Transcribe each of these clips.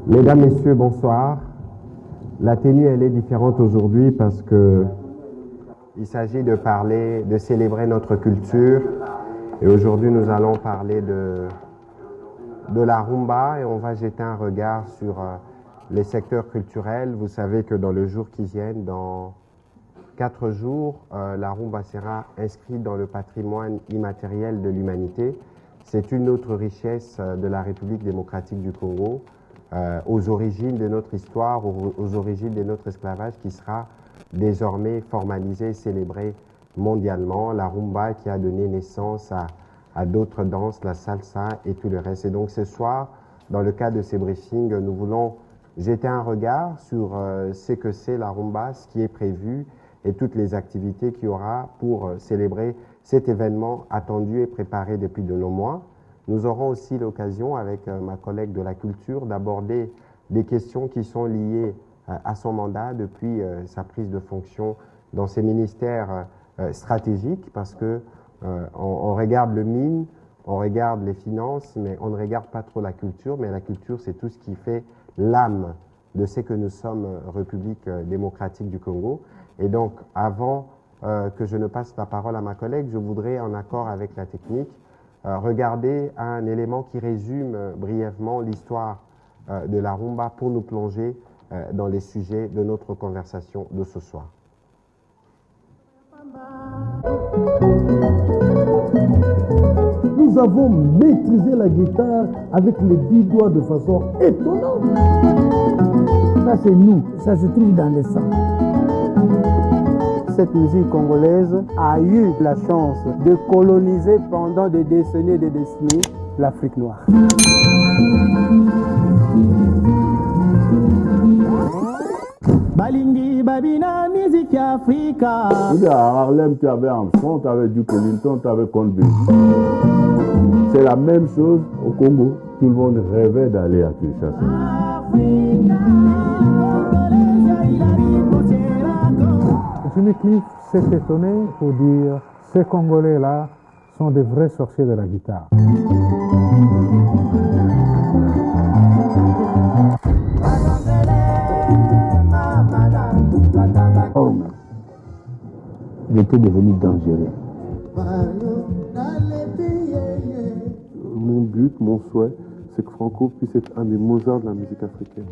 Mesdames, Messieurs, bonsoir. La tenue, elle est différente aujourd'hui parce que il s'agit de parler, de célébrer notre culture. Et aujourd'hui, nous allons parler de la rumba et on va jeter un regard sur les secteurs culturels. Vous savez que dans le jour qui vient, dans 4 jours, la rumba sera inscrite dans le patrimoine immatériel de l'humanité. C'est une autre richesse de la République démocratique du Congo, aux origines de notre histoire, aux origines de notre esclavage qui sera désormais formalisé et célébré mondialement. La rumba qui a donné naissance à d'autres danses, la salsa et tout le reste. Et donc ce soir, dans le cadre de ces briefings, nous voulons jeter un regard sur ce que c'est la rumba, ce qui est prévu et toutes les activités qu'il y aura pour célébrer cet événement attendu et préparé depuis de longs mois. Nous aurons aussi l'occasion, avec ma collègue de la culture, d'aborder des questions qui sont liées à son mandat depuis sa prise de fonction dans ces ministères stratégiques, parce que on regarde le mine, on regarde les finances, mais on ne regarde pas trop la culture. Mais la culture, c'est tout ce qui fait l'âme de ce que nous sommes, République démocratique du Congo. Et donc, avant que je ne passe la parole à ma collègue, je voudrais, en accord avec la technique, regarder un élément qui résume brièvement l'histoire de la rumba pour nous plonger dans les sujets de notre conversation de ce soir. Nous avons maîtrisé la guitare avec les 10 doigts de façon étonnante. Ça, c'est nous. Ça se trouve dans le sang. Cette musique congolaise a eu la chance de coloniser pendant des décennies et des décennies l'Afrique noire. Balingi Babina musique Africa. À Harlem, tu avais un front, tu avais Duke Ellington, tu avais Count Basie. C'est la même chose au Congo. Tout le monde rêvait d'aller à Kinshasa. Jimmy Cliff s'est étonné pour dire ces Congolais-là sont des vrais sorciers de la guitare. Il était devenu dangereux. Mon but, mon souhait, c'est que Franco puisse être un des Mozart de la musique africaine.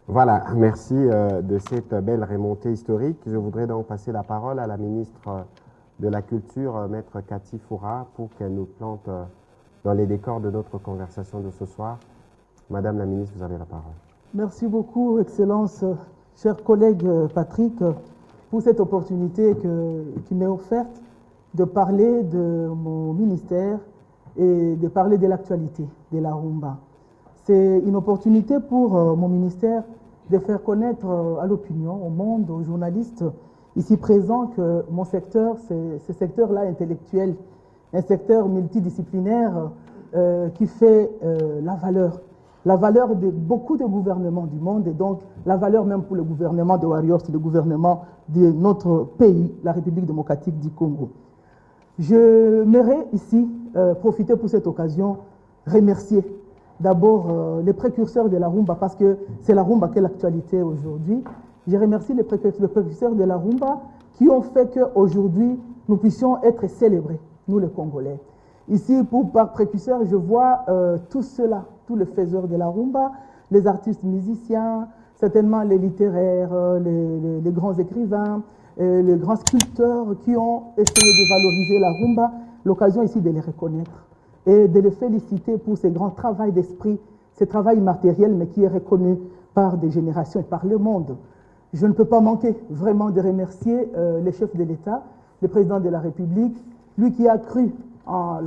Voilà, merci de cette belle remontée historique. Je voudrais donc passer la parole à la ministre de la Culture, Maître Cathy Foura, pour qu'elle nous plante dans les décors de notre conversation de ce soir. Madame la ministre, vous avez la parole. Merci beaucoup, Excellence, cher collègue Patrick, pour cette opportunité qui m'est offerte de parler de mon ministère et de parler de l'actualité de la rumba. C'est une opportunité pour mon ministère de faire connaître à l'opinion, au monde, aux journalistes ici présents que mon secteur, c'est ce secteur-là intellectuel, un secteur multidisciplinaire qui fait la valeur de beaucoup de gouvernements du monde et donc la valeur même pour le gouvernement de Warriors, le gouvernement de notre pays, la République démocratique du Congo. Je m'aimerais ici profiter pour cette occasion, remercier d'abord les précurseurs de la rumba, parce que c'est la rumba qui est l'actualité aujourd'hui. Je remercie les précurseurs de la rumba qui ont fait qu'aujourd'hui, nous puissions être célébrés, nous les Congolais. Ici, par précurseurs, je vois tous ceux-là, tous les faiseurs de la rumba, les artistes musiciens, certainement les littéraires, les grands écrivains, les grands sculpteurs qui ont essayé de valoriser la rumba. L'occasion ici de les reconnaître et de les féliciter pour ce grand travail d'esprit, ce travail matériel, mais qui est reconnu par des générations et par le monde. Je ne peux pas manquer vraiment de remercier les chefs de l'État, le président de la République, lui qui a cru à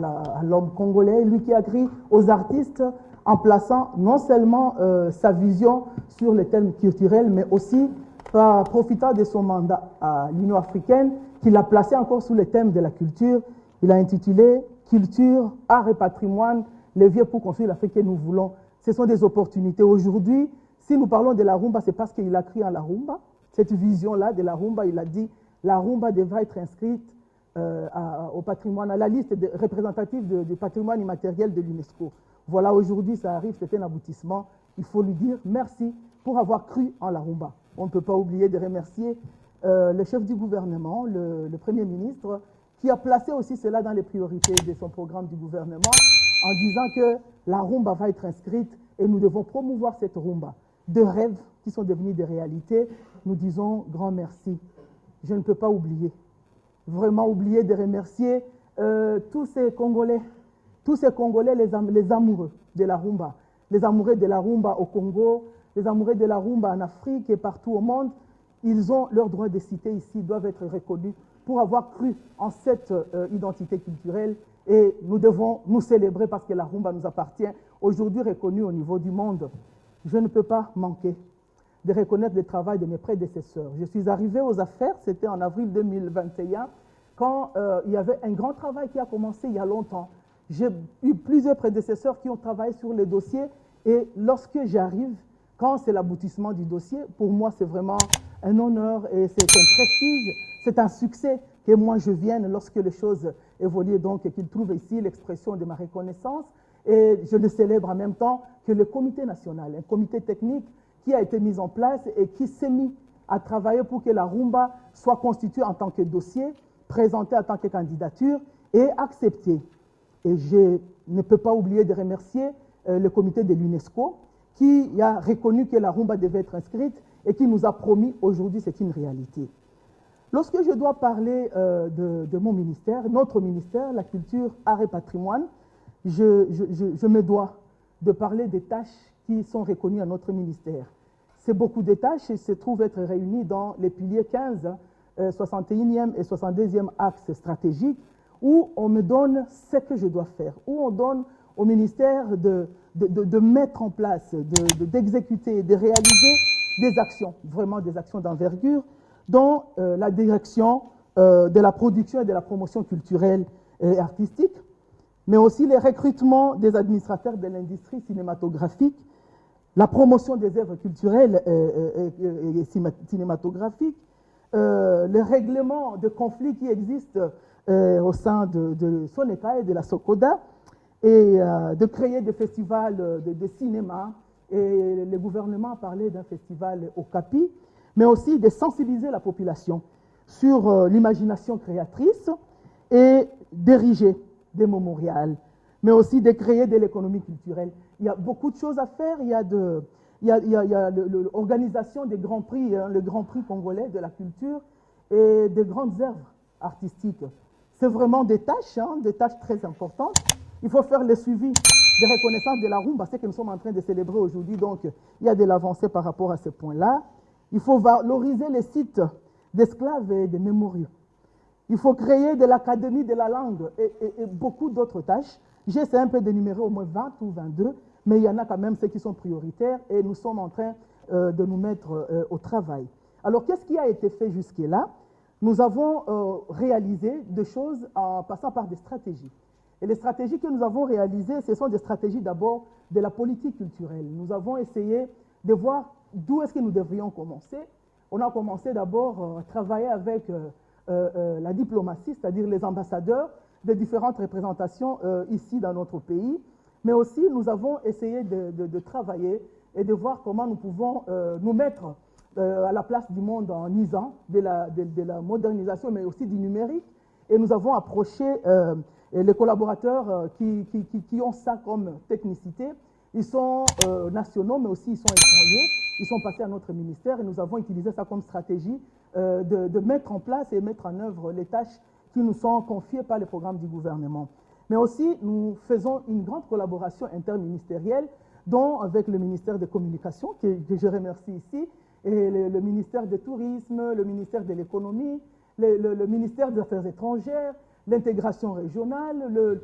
l'homme congolais, lui qui a cru aux artistes en plaçant non seulement sa vision sur les thèmes culturels, mais aussi profitant de son mandat à l'Union africaine, qu'il a placé encore sous le thème de la culture. Il a intitulé « Culture, art et patrimoine, levier pour construire l'Afrique que nous voulons ». Ce sont des opportunités. Aujourd'hui, si nous parlons de la rumba, c'est parce qu'il a cru en la rumba. Cette vision-là de la rumba, il a dit « La rumba devra être inscrite au patrimoine, à la liste représentative du patrimoine immatériel de l'UNESCO. Voilà, aujourd'hui, ça arrive, c'est un aboutissement. Il faut lui dire merci pour avoir cru en la rumba. On ne peut pas oublier de remercier le chef du gouvernement, le Premier ministre, qui a placé aussi cela dans les priorités de son programme du gouvernement, en disant que la rumba va être inscrite et nous devons promouvoir cette rumba. De rêves qui sont devenus des réalités, nous disons grand merci. Je ne peux pas oublier, vraiment oublier de remercier tous ces Congolais, les amoureux de la rumba, les amoureux de la rumba au Congo, les amoureux de la rumba en Afrique et partout au monde. Ils ont leur droit de citer ici, doivent être reconnus pour avoir cru en cette identité culturelle, et nous devons nous célébrer parce que la rumba nous appartient, aujourd'hui reconnue au niveau du monde. Je ne peux pas manquer de reconnaître le travail de mes prédécesseurs. Je suis arrivé aux affaires, c'était en avril 2021, quand il y avait un grand travail qui a commencé il y a longtemps. J'ai eu plusieurs prédécesseurs qui ont travaillé sur les dossiers, et lorsque j'arrive, quand c'est l'aboutissement du dossier, pour moi c'est vraiment un honneur et c'est un prestige, c'est un succès que moi je vienne lorsque les choses évoluent, donc qu'ils trouvent ici l'expression de ma reconnaissance, et je le célèbre en même temps que le comité national, un comité technique qui a été mis en place et qui s'est mis à travailler pour que la rumba soit constituée en tant que dossier, présentée en tant que candidature et acceptée. Et je ne peux pas oublier de remercier le comité de l'UNESCO qui a reconnu que la rumba devait être inscrite et qui nous a promis aujourd'hui, c'est une réalité. Lorsque je dois parler de mon ministère, notre ministère, la culture, art et patrimoine, je me dois de parler des tâches qui sont reconnues à notre ministère. C'est beaucoup de tâches et se trouvent être réunies dans les piliers 15, 61e et 62e axes stratégiques, où on me donne ce que je dois faire, où on donne au ministère de mettre en place, d'exécuter, de réaliser des actions, vraiment des actions d'envergure, dans la direction de la production et de la promotion culturelle et artistique, mais aussi les recrutements des administrateurs de l'industrie cinématographique, la promotion des œuvres culturelles et cinématographiques, le règlement de conflits qui existent au sein de Soneka et de la Sokoda, et de créer des festivals de cinéma, et le gouvernement a parlé d'un festival au Capi, mais aussi de sensibiliser la population sur l'imagination créatrice et d'ériger des mémorials, mais aussi de créer de l'économie culturelle. Il y a beaucoup de choses à faire. Il y a l'organisation des grands prix, le Grand Prix congolais de la culture et des grandes œuvres artistiques. C'est vraiment des tâches très importantes. Il faut faire le suivi des reconnaissances de la rumba, ce que nous sommes en train de célébrer aujourd'hui. Donc, il y a de l'avancée par rapport à ce point-là. Il faut valoriser les sites d'esclaves et de mémoriaux. Il faut créer de l'académie de la langue et beaucoup d'autres tâches. J'essaie un peu d'énumérer au moins 20 ou 22, mais il y en a quand même ceux qui sont prioritaires et nous sommes en train de nous mettre au travail. Alors, qu'est-ce qui a été fait jusque-là? Nous avons réalisé des choses en passant par des stratégies. Et les stratégies que nous avons réalisées, ce sont des stratégies d'abord de la politique culturelle. Nous avons essayé de voir d'où est-ce que nous devrions commencer. On a commencé d'abord à travailler avec la diplomatie, c'est-à-dire les ambassadeurs des différentes représentations ici dans notre pays. Mais aussi, nous avons essayé de travailler et de voir comment nous pouvons nous mettre à la place du monde en isant de la modernisation, mais aussi du numérique. Et nous avons approché les collaborateurs qui ont ça comme technicité. Ils sont nationaux, mais aussi ils sont étrangers. Ils sont passés à notre ministère et nous avons utilisé ça comme stratégie de mettre en place et mettre en œuvre les tâches qui nous sont confiées par les programmes du gouvernement. Mais aussi, nous faisons une grande collaboration interministérielle, dont avec le ministère des Communications, que je remercie ici, et le ministère du Tourisme, le ministère de l'Économie, le ministère des Affaires étrangères, l'intégration régionale.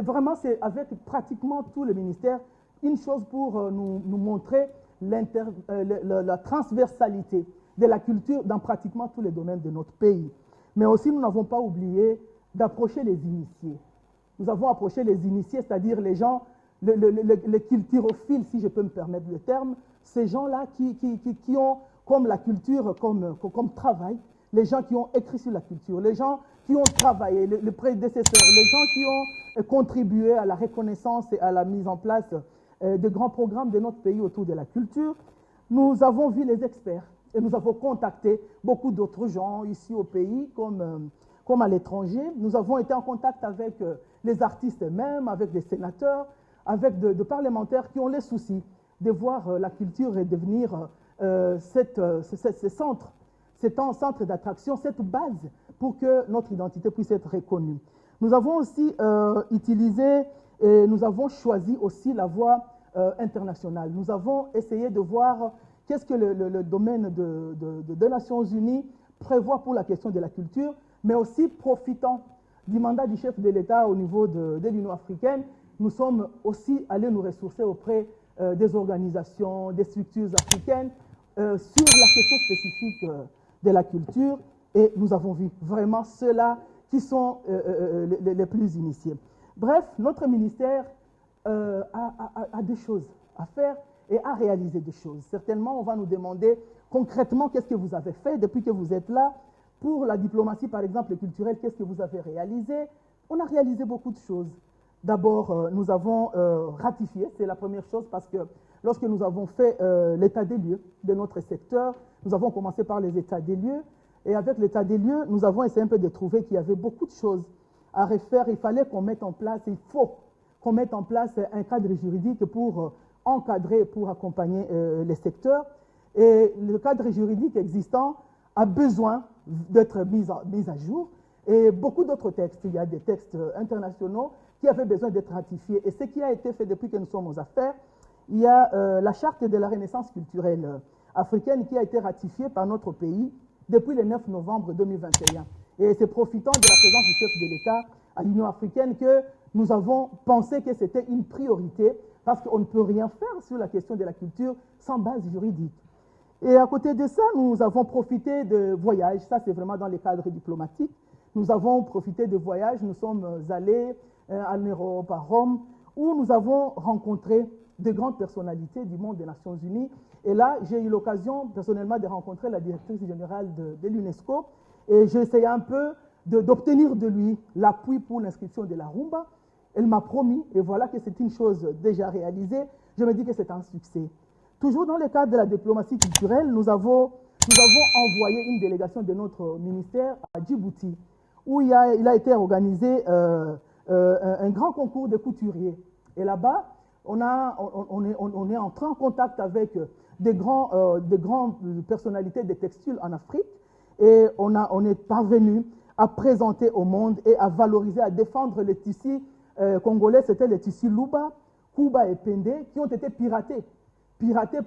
Vraiment, c'est avec pratiquement tous les ministères, une chose pour nous montrer la transversalité de la culture dans pratiquement tous les domaines de notre pays. Mais aussi, nous n'avons pas oublié d'approcher les initiés. Nous avons approché les initiés, c'est-à-dire les gens, les culturophiles, si je peux me permettre le terme, ces gens-là qui ont comme la culture comme travail, les gens qui ont écrit sur la culture, les gens qui ont travaillé, les prédécesseurs, les gens qui ont contribué à la reconnaissance et à la mise en place de grands programmes de notre pays autour de la culture. Nous avons vu les experts et nous avons contacté beaucoup d'autres gens ici au pays comme à l'étranger. Nous avons été en contact avec les artistes eux-mêmes, avec des sénateurs, avec de parlementaires qui ont les soucis de voir la culture et devenir ce centre d'attraction, cette base pour que notre identité puisse être reconnue. Nous avons aussi utilisé et nous avons choisi aussi la voie internationale. Nous avons essayé de voir qu'est-ce que le domaine des Nations Unies prévoit pour la question de la culture, mais aussi profitant du mandat du chef de l'État au niveau de l'Union africaine, nous sommes aussi allés nous ressourcer auprès des organisations, des structures africaines sur la question spécifique de la culture, et nous avons vu vraiment ceux-là qui sont les plus initiés. Bref, notre ministère a des choses à faire et à réaliser des choses. Certainement, on va nous demander concrètement qu'est-ce que vous avez fait depuis que vous êtes là. Pour la diplomatie, par exemple, culturelle, qu'est-ce que vous avez réalisé? On a réalisé beaucoup de choses. D'abord, nous avons ratifié, c'est la première chose, parce que lorsque nous avons fait l'état des lieux de notre secteur, nous avons commencé par les états des lieux, et avec l'état des lieux, nous avons essayé un peu de trouver qu'il y avait beaucoup de choses à refaire. Il fallait qu'on mette en place, il faut qu'on mette en place un cadre juridique pour encadrer, pour accompagner les secteurs. Et le cadre juridique existant a besoin d'être mis à jour. Et beaucoup d'autres textes, il y a des textes internationaux qui avaient besoin d'être ratifiés. Et ce qui a été fait depuis que nous sommes aux affaires, il y a la charte de la renaissance culturelle africaine qui a été ratifiée par notre pays depuis le 9 novembre 2021. Et c'est profitant de la présence du chef de l'État à l'Union africaine que nous avons pensé que c'était une priorité, parce qu'on ne peut rien faire sur la question de la culture sans base juridique. Et à côté de ça, nous avons profité de voyages. Ça, c'est vraiment dans les cadres diplomatiques. Nous avons profité de voyages. Nous sommes allés en Europe, à Rome, où nous avons rencontré de grandes personnalités du monde des Nations Unies. Et là, j'ai eu l'occasion personnellement de rencontrer la directrice générale de l'UNESCO. Et j'ai essayé un peu d'obtenir de lui l'appui pour l'inscription de la rumba. Elle m'a promis, et voilà que c'est une chose déjà réalisée. Je me dis que c'est un succès. Toujours dans le cadre de la diplomatie culturelle, nous avons envoyé une délégation de notre ministère à Djibouti, où il a été organisé un grand concours de couturiers. Et là-bas, on est entré en contact avec des grandes personnalités des textiles en Afrique, et on est parvenu à présenter au monde et à valoriser, à défendre les tissus congolais. C'était les tissus Luba, Kuba et Pende, qui ont été piratés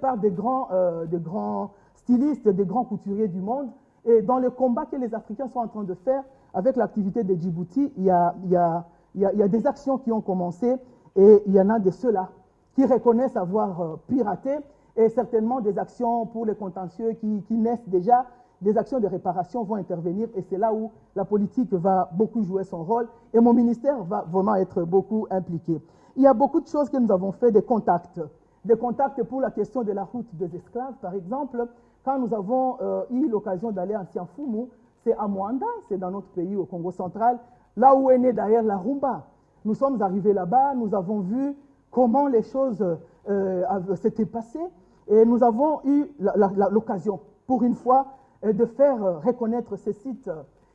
par des grands stylistes, des grands couturiers du monde. Et dans le combat que les Africains sont en train de faire avec l'activité de Djibouti, il y a des actions qui ont commencé, et il y en a de ceux-là qui reconnaissent avoir piraté, et certainement des actions pour les contentieux qui naissent déjà, des actions de réparation vont intervenir, et c'est là où la politique va beaucoup jouer son rôle, et mon ministère va vraiment être beaucoup impliqué. Il y a beaucoup de choses que nous avons fait, des contacts pour la question de la route des esclaves, par exemple. Quand nous avons eu l'occasion d'aller en Tianfumu, c'est à Mwanda, c'est dans notre pays, au Congo central, là où est née d'ailleurs la rumba. Nous sommes arrivés là-bas, nous avons vu comment les choses s'étaient passées, et nous avons eu l'occasion, pour une fois, de faire reconnaître ces sites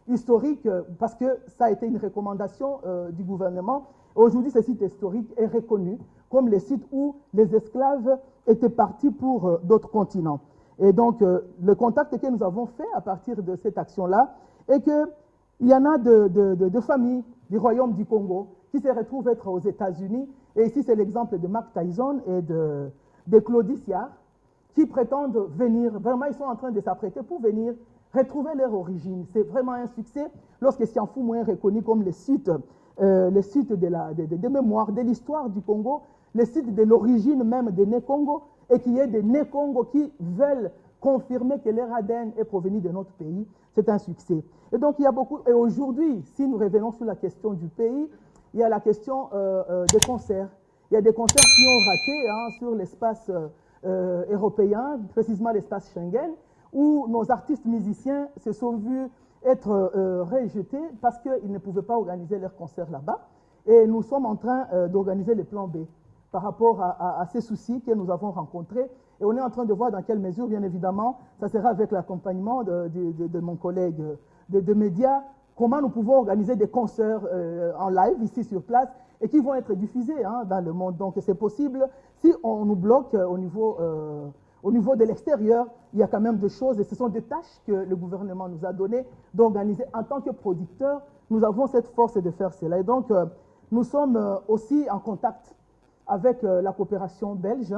historiques, parce que ça a été une recommandation du gouvernement. Aujourd'hui, ce site historique est reconnu comme les sites où les esclaves étaient partis pour d'autres continents. Et donc, le contact que nous avons fait à partir de cette action-là est qu'il y en a de familles du Royaume du Congo qui se retrouvent être aux États-Unis. Et ici, c'est l'exemple de Mark Tyson et de Claudie Siard, qui prétendent venir, vraiment ils sont en train de s'apprêter pour venir retrouver leur origine. C'est vraiment un succès lorsque Tianfumu est reconnu comme le site de mémoire, de l'histoire du Congo, le site de l'origine même des Né-Congo, et qu'il y ait des Né-Congo qui veulent confirmer que leur ADN est provenu de notre pays. C'est un succès. Et donc il y a beaucoup, et aujourd'hui, si nous revenons sur la question du pays, il y a la question des concerts. Il y a des concerts qui ont raté sur l'espace européen, précisément l'espace Schengen, où nos artistes musiciens se sont vus être rejetés parce qu'ils ne pouvaient pas organiser leurs concerts là-bas. Et nous sommes en train d'organiser le plan B par rapport à ces soucis que nous avons rencontrés. Et on est en train de voir dans quelle mesure, bien évidemment, ça sera avec l'accompagnement de mon collègue de médias, comment nous pouvons organiser des concerts en live ici sur place et qui vont être diffusés dans le monde. Donc c'est possible. Si on nous bloque au niveau de l'extérieur, il y a quand même des choses et ce sont des tâches que le gouvernement nous a données d'organiser. En tant que producteurs, nous avons cette force de faire cela. Et donc, nous sommes aussi en contact avec la coopération belge.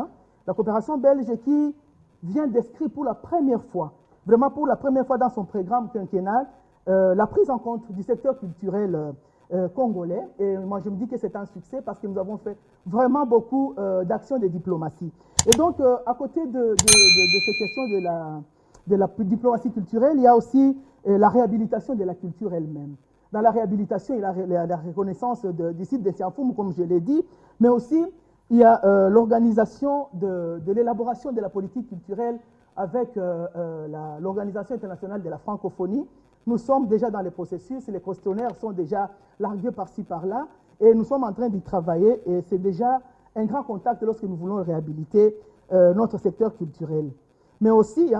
La coopération belge qui vient d'inscrire pour la première fois, vraiment pour la première fois dans son programme quinquennal, la prise en compte du secteur culturel congolais. Et moi, je me dis que c'est un succès parce que nous avons fait vraiment beaucoup d'actions de diplomatie. Et donc, à côté de ces questions de la diplomatie culturelle, il y a aussi la réhabilitation de la culture elle-même. Dans la réhabilitation, il y a la reconnaissance du site de Tianfoumoum, comme je l'ai dit, mais aussi il y a l'organisation de l'élaboration de la politique culturelle avec l'Organisation internationale de la francophonie. Nous sommes déjà dans les processus, les questionnaires sont déjà largués par-ci, par-là, et nous sommes en train d'y travailler, et c'est déjà un grand contact lorsque nous voulons réhabiliter notre secteur culturel. Mais aussi,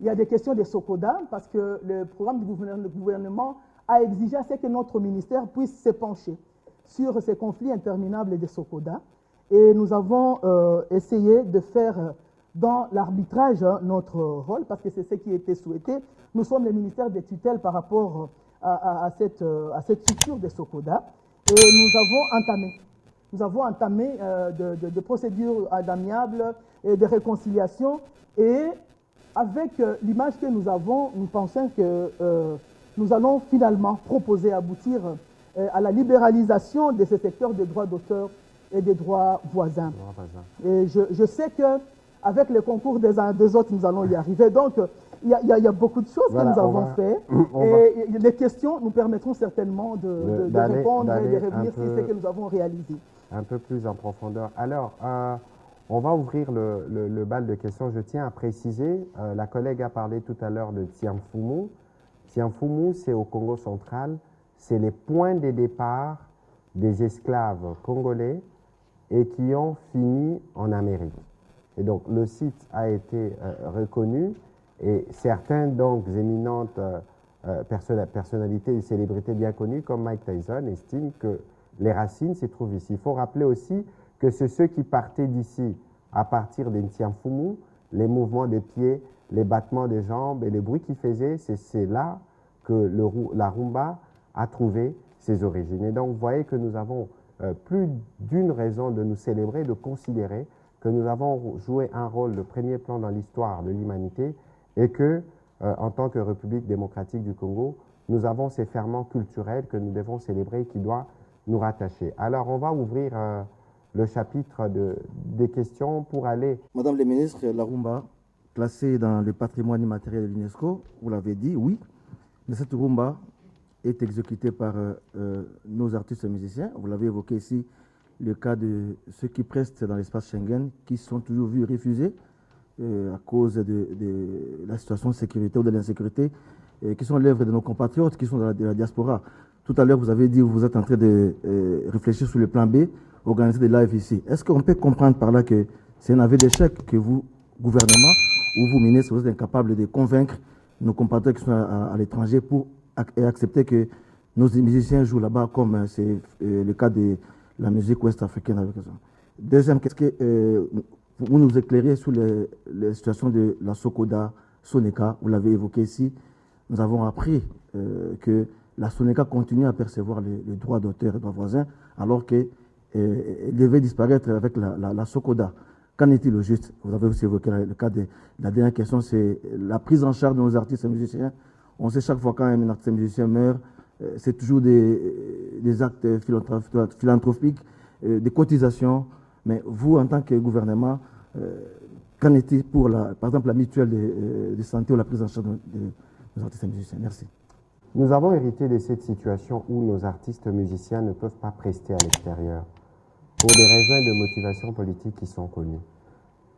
il y a des questions de SOCODA, parce que le programme du gouvernement a exigé à ce que notre ministère puisse se pencher sur ces conflits interminables de SOCODA. Et nous avons essayé de faire dans l'arbitrage notre rôle, parce que c'est ce qui était souhaité. Nous sommes le ministère des tutelles par rapport à cette structure de SOCODA. Et nous avons entamé de procédures amiables et de réconciliation. Et avec l'image que nous avons, nous pensons que nous allons finalement proposer, aboutir à la libéralisation de ce secteur des droits d'auteur et des droits voisins. Et je sais qu'avec le concours des uns et des autres, nous allons y arriver. Donc, il y a beaucoup de choses que nous avons fait. Et les questions nous permettront certainement de répondre et de revenir sur ce que nous avons réalisé. Un peu plus en profondeur. Alors, on va ouvrir le bal de questions. Je tiens à préciser, la collègue a parlé tout à l'heure de Tianfoumoum. Tianfoumoum, c'est au Congo central. C'est les points de départ des esclaves congolais et qui ont fini en Amérique. Et donc, le site a été reconnu et certains, donc, éminentes personnalités et célébrités bien connues, comme Mike Tyson, estiment que les racines s'y trouvent ici. Il faut rappeler aussi que c'est ceux qui partaient d'ici à partir de Tianfoumoum, les mouvements de pieds, les battements de jambes et les bruits qu'ils faisaient, c'est là que la rumba a trouvé ses origines. Et donc, vous voyez que nous avons plus d'une raison de nous célébrer, de considérer que nous avons joué un rôle de premier plan dans l'histoire de l'humanité et que, en tant que République démocratique du Congo, nous avons ces ferments culturels que nous devons célébrer et qui doivent nous rattacher. Alors, on va ouvrir le chapitre des questions pour aller... Madame la ministre, la rumba, classée dans le patrimoine immatériel de l'UNESCO, vous l'avez dit, oui, mais cette rumba est exécutée par nos artistes et musiciens. Vous l'avez évoqué ici, le cas de ceux qui prestent dans l'espace Schengen, qui sont toujours vus refusés à cause de la situation de sécurité ou de l'insécurité, qui sont l'œuvre de nos compatriotes, qui sont de la diaspora. Tout à l'heure, vous avez dit que vous êtes en train de réfléchir sur le plan B, organiser des lives ici. Est-ce qu'on peut comprendre par là que c'est un aveu d'échec que vous, gouvernement, ou vous, ministres, vous êtes incapables de convaincre nos compatriotes qui sont à l'étranger pour accepter que nos musiciens jouent là-bas, comme c'est le cas de la musique ouest-africaine avec ça. Deuxième, qu'est-ce que vous nous éclairez sur les situations de la SOCODA, SONECA, vous l'avez évoqué ici. Nous avons appris que la SONECA continue à percevoir les droits d'auteur et droits voisins, alors qu'elle devait disparaître avec la SOCODA. Qu'en est-il au juste? Vous avez aussi évoqué le cas de la dernière question, c'est la prise en charge de nos artistes et musiciens. On sait chaque fois quand un artiste et musicien meurt, c'est toujours des actes philanthropiques, des cotisations. Mais vous, en tant que gouvernement, qu'en est-il pour, par exemple, la mutuelle de santé ou la prise en charge des artistes et musiciens? Merci. Nous avons hérité de cette situation où nos artistes musiciens ne peuvent pas prester à l'extérieur pour des raisons de motivation politique qui sont connues.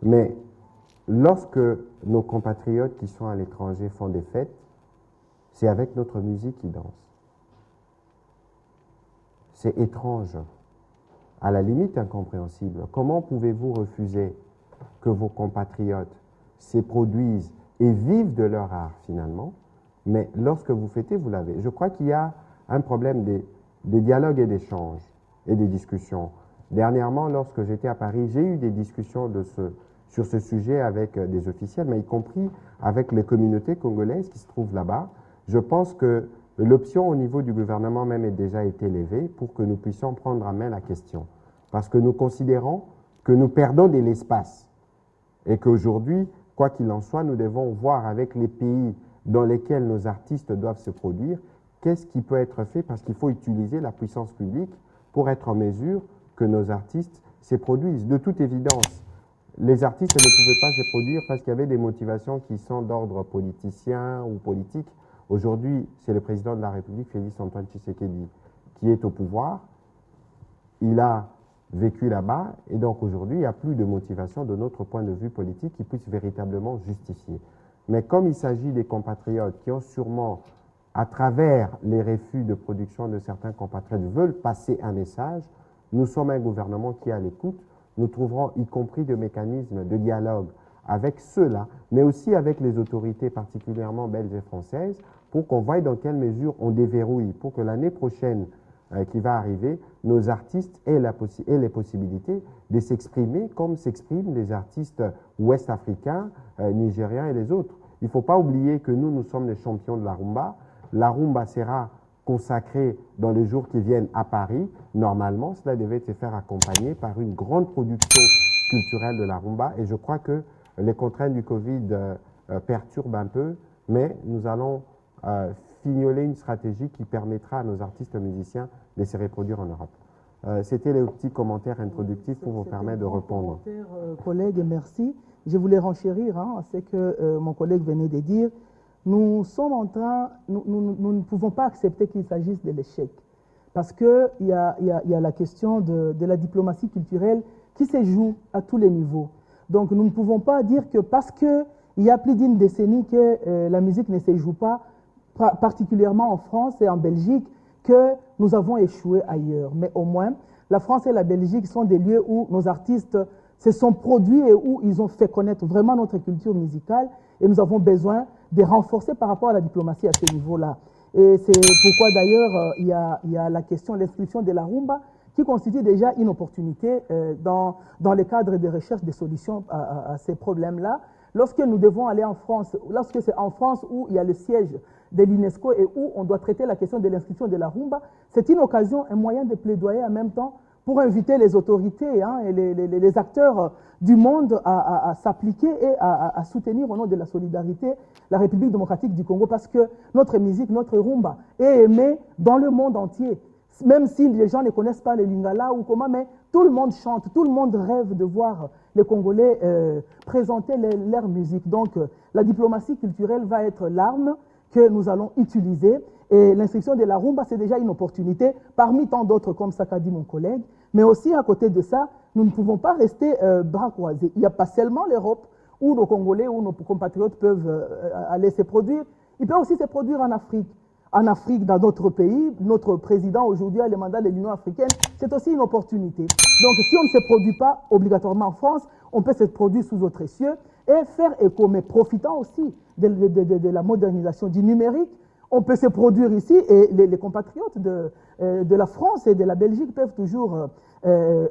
Mais lorsque nos compatriotes qui sont à l'étranger font des fêtes, c'est avec notre musique qu'ils dansent. C'est étrange, à la limite incompréhensible. Comment pouvez-vous refuser que vos compatriotes se produisent et vivent de leur art finalement, mais lorsque vous fêtez, vous l'avez. Je crois qu'il y a un problème des dialogues et d'échanges et des discussions. Dernièrement, lorsque j'étais à Paris, j'ai eu des discussions sur ce sujet avec des officiels, mais y compris avec les communautés congolaises qui se trouvent là-bas. Je pense que l'option au niveau du gouvernement même est déjà été levée pour que nous puissions prendre en main la question. Parce que nous considérons que nous perdons de l'espace et qu'aujourd'hui, quoi qu'il en soit, nous devons voir avec les pays dans lesquels nos artistes doivent se produire, qu'est-ce qui peut être fait, parce qu'il faut utiliser la puissance publique pour être en mesure que nos artistes se produisent. De toute évidence, les artistes ne pouvaient pas se produire parce qu'il y avait des motivations qui sont d'ordre politicien ou politique. Aujourd'hui, c'est le président de la République, Félix-Antoine Tshisekedi, qui est au pouvoir. Il a vécu là-bas et donc aujourd'hui, il n'y a plus de motivation de notre point de vue politique qui puisse véritablement justifier. Mais comme il s'agit des compatriotes qui ont sûrement, à travers les refus de production de certains compatriotes, veulent passer un message, nous sommes un gouvernement qui est à l'écoute. Nous trouverons y compris des mécanismes de dialogue avec ceux-là, mais aussi avec les autorités particulièrement belges et françaises, pour qu'on voie dans quelle mesure on déverrouille, pour que l'année prochaine qui va arriver, nos artistes aient les possibilités de s'exprimer comme s'expriment les artistes ouest-africains, nigériens et les autres. Il ne faut pas oublier que nous sommes les champions de la rumba. La rumba sera consacrée dans les jours qui viennent à Paris. Normalement, cela devait se faire accompagner par une grande production culturelle de la rumba. Et je crois que les contraintes du Covid perturbent un peu, mais nous allons fignoler une stratégie qui permettra à nos artistes musiciens de se reproduire en Europe. C'était les petits commentaires introductifs pour vous permettre de répondre. Collègue, merci. Je voulais renchérir ce que mon collègue venait de dire. Nous sommes en train, nous ne pouvons pas accepter qu'il s'agisse de l'échec. Parce qu'il y a la question de la diplomatie culturelle qui se joue à tous les niveaux. Donc nous ne pouvons pas dire que parce qu'il y a plus d'une décennie que la musique ne se joue pas, particulièrement en France et en Belgique, que nous avons échoué ailleurs. Mais au moins, la France et la Belgique sont des lieux où nos artistes se sont produits et où ils ont fait connaître vraiment notre culture musicale, et nous avons besoin de renforcer par rapport à la diplomatie à ce niveau-là. Et c'est pourquoi d'ailleurs il y a la question de l'inscription de la rumba qui constitue déjà une opportunité dans le cadre de recherche des solutions à ces problèmes-là. Lorsque nous devons aller en France, lorsque c'est en France où il y a le siège de l'UNESCO et où on doit traiter la question de l'inscription de la rumba, c'est une occasion, un moyen de plaidoyer en même temps pour inviter les autorités et les acteurs du monde à s'appliquer et à soutenir au nom de la solidarité la République démocratique du Congo, parce que notre musique, notre rumba est aimée dans le monde entier. Même si les gens ne connaissent pas les lingala ou comment, mais tout le monde chante, tout le monde rêve de voir les Congolais présenter leur musique. Donc la diplomatie culturelle va être l'arme que nous allons utiliser. Et l'inscription de la rumba, c'est déjà une opportunité, parmi tant d'autres, comme ça qu'a dit mon collègue. Mais aussi, à côté de ça, nous ne pouvons pas rester bras croisés. Il n'y a pas seulement l'Europe où nos Congolais, où nos compatriotes peuvent aller se produire. Ils peuvent aussi se produire en Afrique. En Afrique, dans d'autres pays, notre président aujourd'hui a le mandat de l'Union africaine, c'est aussi une opportunité. Donc si on ne se produit pas obligatoirement en France, on peut se produire sous autres cieux et faire écho, mais profitant aussi de la modernisation du numérique. On peut se produire ici et les compatriotes de la France et de la Belgique peuvent toujours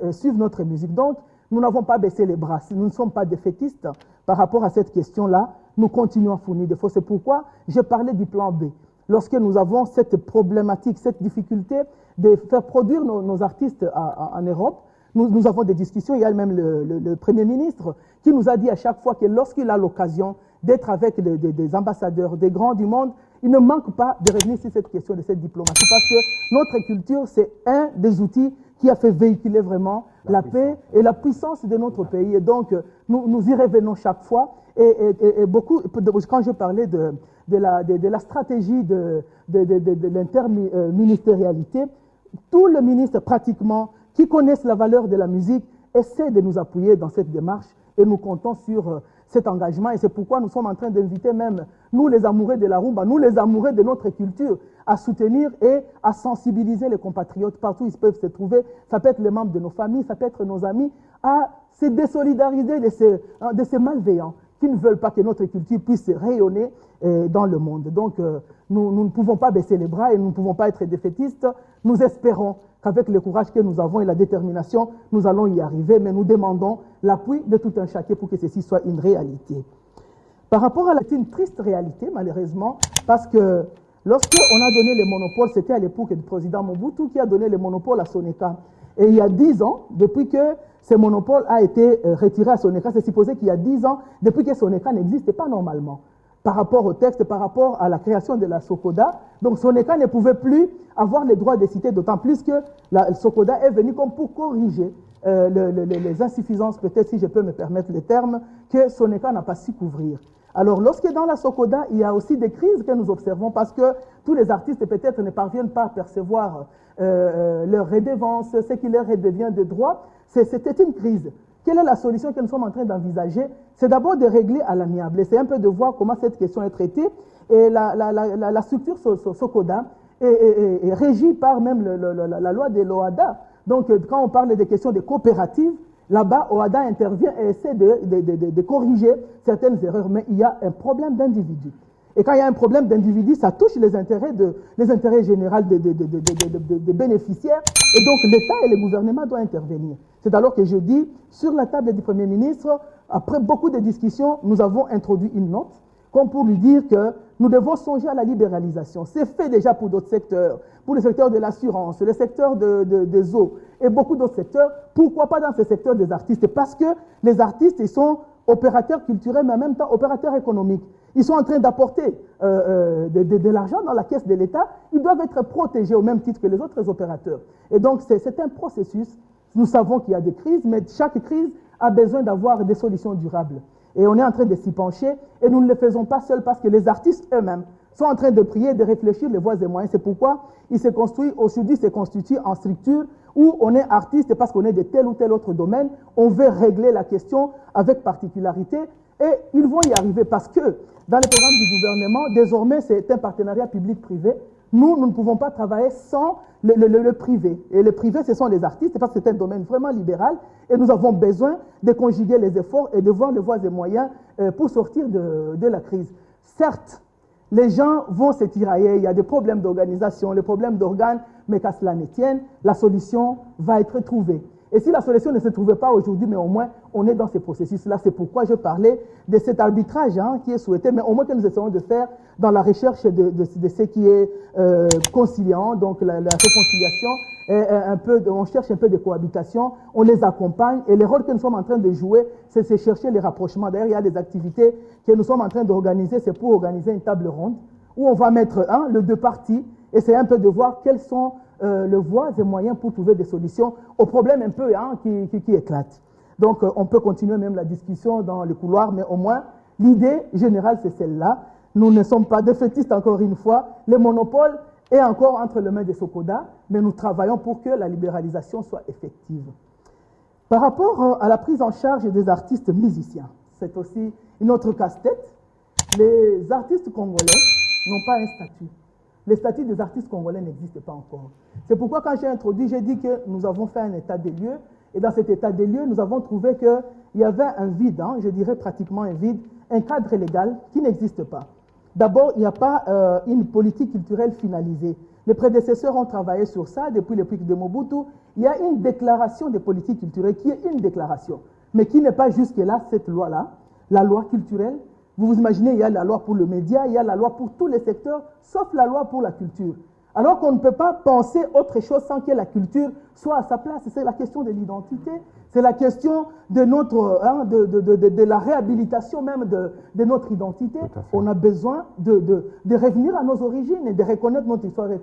suivre notre musique. Donc nous n'avons pas baissé les bras, nous ne sommes pas défaitistes par rapport à cette question-là, nous continuons à fournir des forces. C'est pourquoi j'ai parlé du plan B. Lorsque nous avons cette problématique, cette difficulté de faire produire nos artistes en Europe, nous avons des discussions. Il y a même le Premier ministre qui nous a dit à chaque fois que lorsqu'il a l'occasion d'être avec des ambassadeurs, des grands du monde, il ne manque pas de revenir sur cette question de cette diplomatie, parce que notre culture, c'est un des outils qui a fait véhiculer vraiment la paix et la puissance de notre pays. Et donc, nous y revenons chaque fois. Et beaucoup, quand je parlais de la stratégie de l'interministérialité, tous les ministres pratiquement qui connaissent la valeur de la musique essaient de nous appuyer dans cette démarche et nous comptons sur cet engagement et c'est pourquoi nous sommes en train d'inviter même, nous les amoureux de la rumba, nous les amoureux de notre culture, à soutenir et à sensibiliser les compatriotes partout où ils peuvent se trouver. Ça peut être les membres de nos familles, ça peut être nos amis, à se désolidariser de ces malveillants qui ne veulent pas que notre culture puisse rayonner dans le monde. Donc, nous ne pouvons pas baisser les bras et nous ne pouvons pas être défaitistes. Nous espérons qu'avec le courage que nous avons et la détermination, nous allons y arriver, mais nous demandons l'appui de tout un chacun pour que ceci soit une réalité. Par rapport à une triste réalité, malheureusement, parce que lorsqu'on a donné les monopoles, c'était à l'époque du président Mobutu qui a donné les monopoles à Soneca. Et il y a 10 ans, depuis que ce monopole a été retiré à Soneca, c'est supposé qu'il y a 10 ans, depuis que Soneca n'existait pas normalement, par rapport au texte, par rapport à la création de la Sokoda. Donc Soneca ne pouvait plus avoir les droits des cités, d'autant plus que la Sokoda est venue comme pour corriger les insuffisances, peut-être si je peux me permettre le terme, que Soneca n'a pas su couvrir. Alors, lorsque dans la Sokoda, il y a aussi des crises que nous observons parce que tous les artistes peut-être ne parviennent pas à percevoir leur redevance, ce qui leur redevient de droit, c'était une crise. Quelle est la solution que nous sommes en train d'envisager? C'est d'abord de régler à l'amiable. C'est un peu de voir comment cette question est traitée. Et la structure Sokoda est régie par même la loi de l'OHADA. Donc, quand on parle des questions de coopératives, là-bas, OHADA intervient et essaie de corriger certaines erreurs, mais il y a un problème d'individu. Et quand il y a un problème d'individu, ça touche les intérêts généraux des bénéficiaires, et donc l'État et le gouvernement doivent intervenir. C'est alors que je dis, sur la table du Premier ministre, après beaucoup de discussions, nous avons introduit une note, comme pour lui dire que nous devons songer à la libéralisation. C'est fait déjà pour d'autres secteurs, pour le secteur de l'assurance, le secteur des eaux et beaucoup d'autres secteurs. Pourquoi pas dans ce secteur des artistes? Parce que les artistes, ils sont opérateurs culturels, mais en même temps opérateurs économiques. Ils sont en train d'apporter de l'argent dans la caisse de l'État. Ils doivent être protégés au même titre que les autres opérateurs. Et donc, c'est un processus. Nous savons qu'il y a des crises, mais chaque crise a besoin d'avoir des solutions durables. Et on est en train de s'y pencher, et nous ne le faisons pas seuls parce que les artistes eux-mêmes sont en train de prier, de réfléchir les voies et moyens. C'est pourquoi ils se construisent, aujourd'hui se constituent en structure où on est artiste parce qu'on est de tel ou tel autre domaine. On veut régler la question avec particularité et ils vont y arriver parce que dans le programme du gouvernement, désormais c'est un partenariat public-privé. Nous ne pouvons pas travailler sans le privé. Et le privé, ce sont les artistes, parce que c'est un domaine vraiment libéral. Et nous avons besoin de conjuguer les efforts et de voir les voies et moyens pour sortir de la crise. Certes, les gens vont se tirailler, il y a des problèmes d'organisation, les problèmes d'organes, mais qu'à cela ne tienne, la solution va être trouvée. Et si la solution ne se trouvait pas aujourd'hui, mais au moins on est dans ce processus-là. C'est pourquoi je parlais de cet arbitrage qui est souhaité, mais au moins que nous essayons de faire dans la recherche de ce qui est conciliant, donc la réconciliation, et on cherche un peu de cohabitation, on les accompagne, et le rôle que nous sommes en train de jouer, c'est de chercher les rapprochements. D'ailleurs, il y a des activités que nous sommes en train d'organiser, c'est pour organiser une table ronde, où on va mettre les deux parties, et c'est un peu de voir quels sont les voies et moyens pour trouver des solutions aux problèmes un peu qui éclatent. Donc, on peut continuer même la discussion dans le couloir, mais au moins, l'idée générale, c'est celle-là. Nous ne sommes pas défaitistes, encore une fois. Le monopole est encore entre les mains des Sokoda, mais nous travaillons pour que la libéralisation soit effective. Par rapport à la prise en charge des artistes musiciens, c'est aussi une autre casse-tête. Les artistes congolais n'ont pas un statut. Le statut des artistes congolais n'existe pas encore. C'est pourquoi quand j'ai introduit, j'ai dit que nous avons fait un état des lieux. Et dans cet état des lieux, nous avons trouvé qu'il y avait un vide, je dirais pratiquement un vide, un cadre légal qui n'existe pas. D'abord, il n'y a pas une politique culturelle finalisée. Les prédécesseurs ont travaillé sur ça depuis l'époque de Mobutu. Il y a une déclaration de politique culturelle qui est une déclaration, mais qui n'est pas jusque-là cette loi-là, la loi culturelle. Vous vous imaginez, il y a la loi pour le média, il y a la loi pour tous les secteurs, sauf la loi pour la culture. Alors qu'on ne peut pas penser autre chose sans que la culture soit à sa place. C'est la question de l'identité, c'est la question de de la réhabilitation même de notre identité. On a besoin de revenir à nos origines et de reconnaître notre histoire et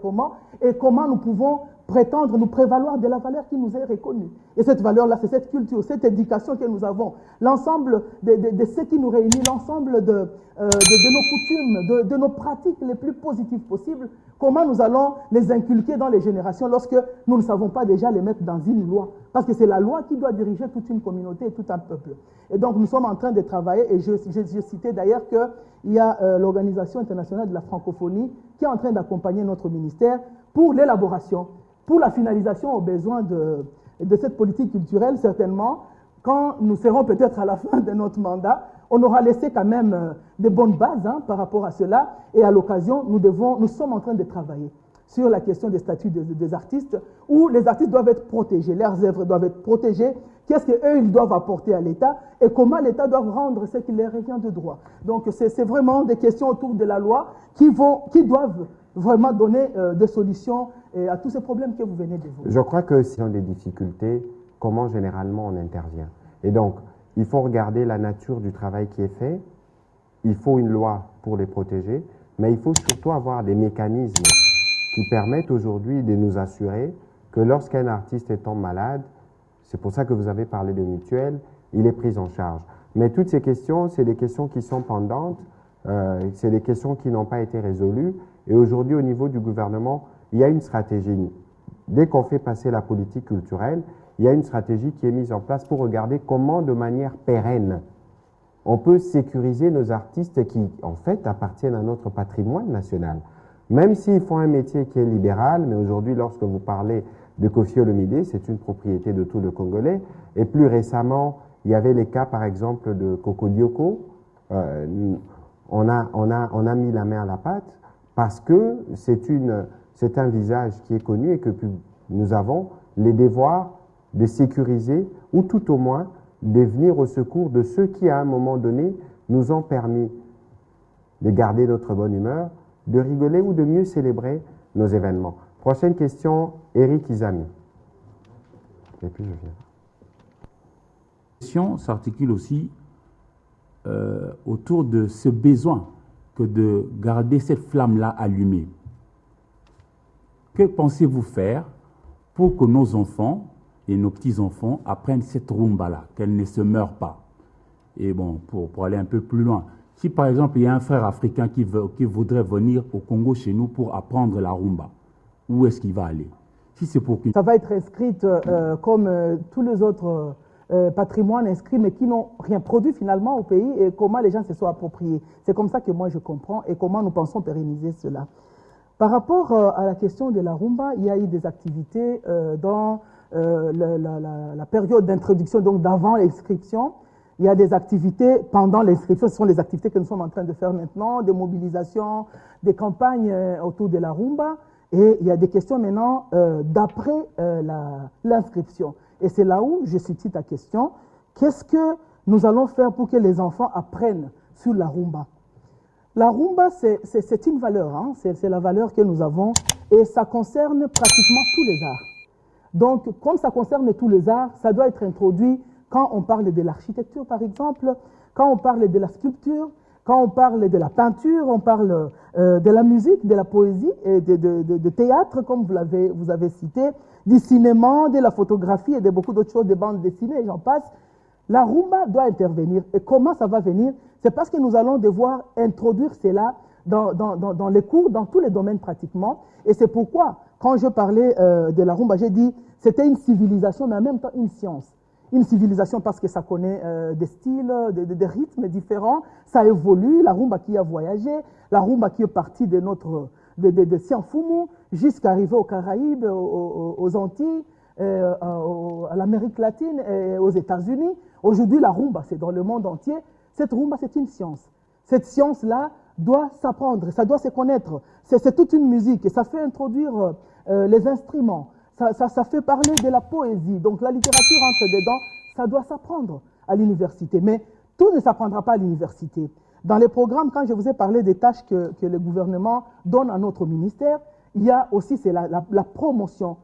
comment nous pouvons prétendre nous prévaloir de la valeur qui nous est reconnue. Et cette valeur-là, c'est cette culture, cette éducation que nous avons, l'ensemble de ce qui nous réunit, l'ensemble de nos coutumes, de nos pratiques les plus positives possibles, comment nous allons les inculquer dans les générations lorsque nous ne savons pas déjà les mettre dans une loi. Parce que c'est la loi qui doit diriger toute une communauté et tout un peuple. Et donc nous sommes en train de travailler, et je citais d'ailleurs qu'il y a l'Organisation internationale de la francophonie qui est en train d'accompagner notre ministère pour l'élaboration, pour la finalisation aux besoins de cette politique culturelle, certainement, quand nous serons peut-être à la fin de notre mandat, on aura laissé quand même de bonnes bases par rapport à cela, et à l'occasion, nous sommes en train de travailler sur la question des statuts des artistes, où les artistes doivent être protégés, leurs œuvres doivent être protégées, qu'est-ce qu'eux, ils doivent apporter à l'État, et comment l'État doit rendre ce qui leur revient de droit. Donc c'est vraiment des questions autour de la loi qui doivent vraiment donner des solutions à tous ces problèmes que vous venez d'évoquer. Je crois que si on a des difficultés, comment généralement on intervient. Et donc, il faut regarder la nature du travail qui est fait, il faut une loi pour les protéger, mais il faut surtout avoir des mécanismes qui permettent aujourd'hui de nous assurer que lorsqu'un artiste tombe malade, c'est pour ça que vous avez parlé de mutuelle, il est pris en charge. Mais toutes ces questions, c'est des questions qui sont pendantes, c'est des questions qui n'ont pas été résolues. Et aujourd'hui, au niveau du gouvernement, il y a une stratégie. Dès qu'on fait passer la politique culturelle, il y a une stratégie qui est mise en place pour regarder comment, de manière pérenne, on peut sécuriser nos artistes qui, en fait, appartiennent à notre patrimoine national. Même s'ils font un métier qui est libéral, mais aujourd'hui, lorsque vous parlez de Koffi Olomidé, c'est une propriété de tout le Congolais. Et plus récemment, il y avait les cas, par exemple, de Coco Dioko. On a mis la main à la pâte parce que c'est un visage qui est connu et que nous avons les devoirs de sécuriser ou tout au moins de venir au secours de ceux qui, à un moment donné, nous ont permis de garder notre bonne humeur, de rigoler ou de mieux célébrer nos événements. Prochaine question, Eric Izami. Et puis je viens. La question s'articule aussi autour de ce besoin que de garder cette flamme-là allumée. Que pensez-vous faire pour que nos enfants et nos petits-enfants apprennent cette rumba-là, qu'elle ne se meure pas? Et bon, pour aller un peu plus loin, si par exemple il y a un frère africain qui voudrait venir au Congo chez nous pour apprendre la rumba, où est-ce qu'il va aller? Si c'est pour ça va être inscrite comme tous les autres patrimoines inscrits, mais qui n'ont rien produit finalement au pays, et comment les gens se sont appropriés. C'est comme ça que moi je comprends et comment nous pensons pérenniser cela. Par rapport à la question de la rumba, il y a eu des activités dans la période d'introduction, donc d'avant l'inscription. Il y a des activités pendant l'inscription, ce sont les activités que nous sommes en train de faire maintenant, des mobilisations, des campagnes autour de la rumba. Et il y a des questions maintenant d'après l'inscription. Et c'est là où je cite ta question. Qu'est-ce que nous allons faire pour que les enfants apprennent sur la rumba? La rumba, c'est une valeur, hein? C'est la valeur que nous avons, et ça concerne pratiquement tous les arts. Donc, comme ça concerne tous les arts, ça doit être introduit quand on parle de l'architecture, par exemple, quand on parle de la sculpture, quand on parle de la peinture, on parle de la musique, de la poésie, et de théâtre, comme vous avez cité, du cinéma, de la photographie et de beaucoup d'autres choses, des bandes dessinées, j'en passe. La rumba doit intervenir. Et comment ça va venir? C'est parce que nous allons devoir introduire cela dans les cours, dans tous les domaines pratiquement. Et c'est pourquoi, quand je parlais de la rumba, j'ai dit c'était une civilisation, mais en même temps une science. Une civilisation parce que ça connaît des styles, des rythmes différents, ça évolue, la rumba qui a voyagé, la rumba qui est partie de Sianfumu jusqu'à arriver aux Caraïbes, aux Antilles, à l'Amérique latine et aux États-Unis. Aujourd'hui, la rumba, c'est dans le monde entier. Cette rumba, c'est une science. Cette science-là doit s'apprendre, ça doit se connaître. C'est toute une musique et ça fait introduire les instruments. Ça fait parler de la poésie. Donc la littérature entre dedans, ça doit s'apprendre à l'université. Mais tout ne s'apprendra pas à l'université. Dans les programmes, quand je vous ai parlé des tâches que le gouvernement donne à notre ministère, il y a aussi la promotion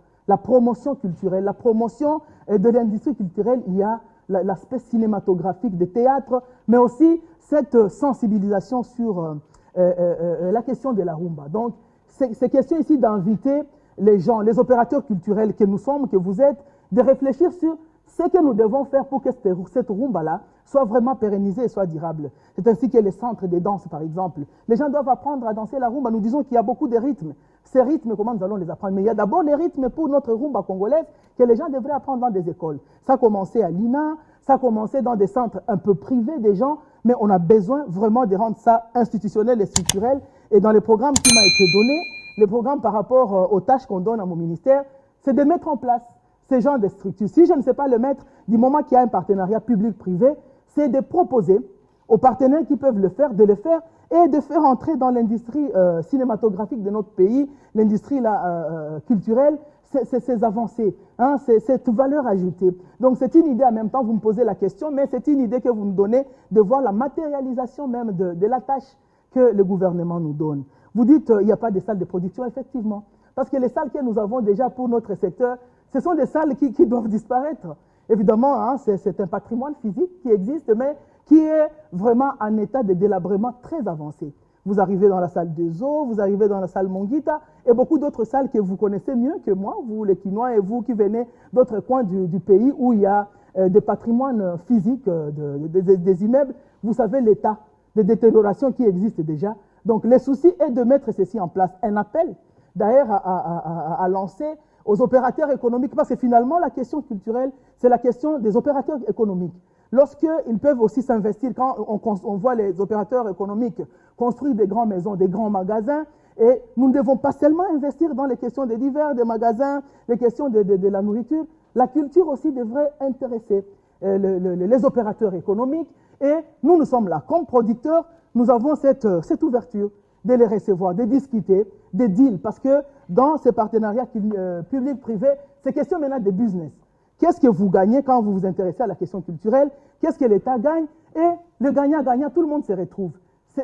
culturelle, la promotion de l'industrie culturelle. Il y a l'aspect cinématographique des théâtres, mais aussi cette sensibilisation sur la question de la rumba. Donc, c'est question ici d'inviter les gens, les opérateurs culturels que nous sommes, que vous êtes, de réfléchir sur ce que nous devons faire pour que cette rumba-là soit vraiment pérennisée et soit durable. C'est ainsi que les centres de danse, par exemple. Les gens doivent apprendre à danser la rumba. Nous disons qu'il y a beaucoup de rythmes. Ces rythmes, comment nous allons les apprendre? Mais il y a d'abord les rythmes pour notre rumba congolaise que les gens devraient apprendre dans des écoles. Ça a commencé à l'INA, ça a commencé dans des centres un peu privés des gens, mais on a besoin vraiment de rendre ça institutionnel et structurel. Et dans les programmes qui m'ont été donnés, les programmes par rapport aux tâches qu'on donne à mon ministère, c'est de mettre en place ces genres de structures. Si je ne sais pas le mettre, du moment qu'il y a un partenariat public-privé, c'est de proposer aux partenaires qui peuvent le faire, de le faire et de faire entrer dans l'industrie cinématographique de notre pays, l'industrie culturelle, ces avancées, hein, cette valeur ajoutée. Donc c'est une idée en même temps, vous me posez la question, mais c'est une idée que vous nous donnez de voir la matérialisation même de la tâche que le gouvernement nous donne. Vous dites il n'y a pas de salles de production, effectivement, parce que les salles que nous avons déjà pour notre secteur, ce sont des salles qui doivent disparaître. Évidemment, hein, c'est un patrimoine physique qui existe, mais qui est vraiment en état de délabrement très avancé. Vous arrivez dans la salle de Zo, vous arrivez dans la salle Mongita, et beaucoup d'autres salles que vous connaissez mieux que moi, vous les Quinois et vous qui venez d'autres coins du pays où il y a des patrimoines physiques, des immeubles. Vous savez l'état de détérioration qui existe déjà. Donc le souci est de mettre ceci en place. Un appel d'ailleurs à lancer aux opérateurs économiques, parce que finalement, la question culturelle, c'est la question des opérateurs économiques. Lorsqu'ils peuvent aussi s'investir, quand on voit les opérateurs économiques construire des grandes maisons, des grands magasins, et nous ne devons pas seulement investir dans les questions des divers, des magasins, les questions de la nourriture, la culture aussi devrait intéresser les opérateurs économiques, et nous sommes là, comme producteurs, nous avons cette ouverture de les recevoir, de discuter, des deals, parce que dans ces partenariats publics-privés, c'est question maintenant de business. Qu'est-ce que vous gagnez quand vous vous intéressez à la question culturelle? Qu'est-ce que l'État gagne? Et le gagnant-gagnant, tout le monde se retrouve.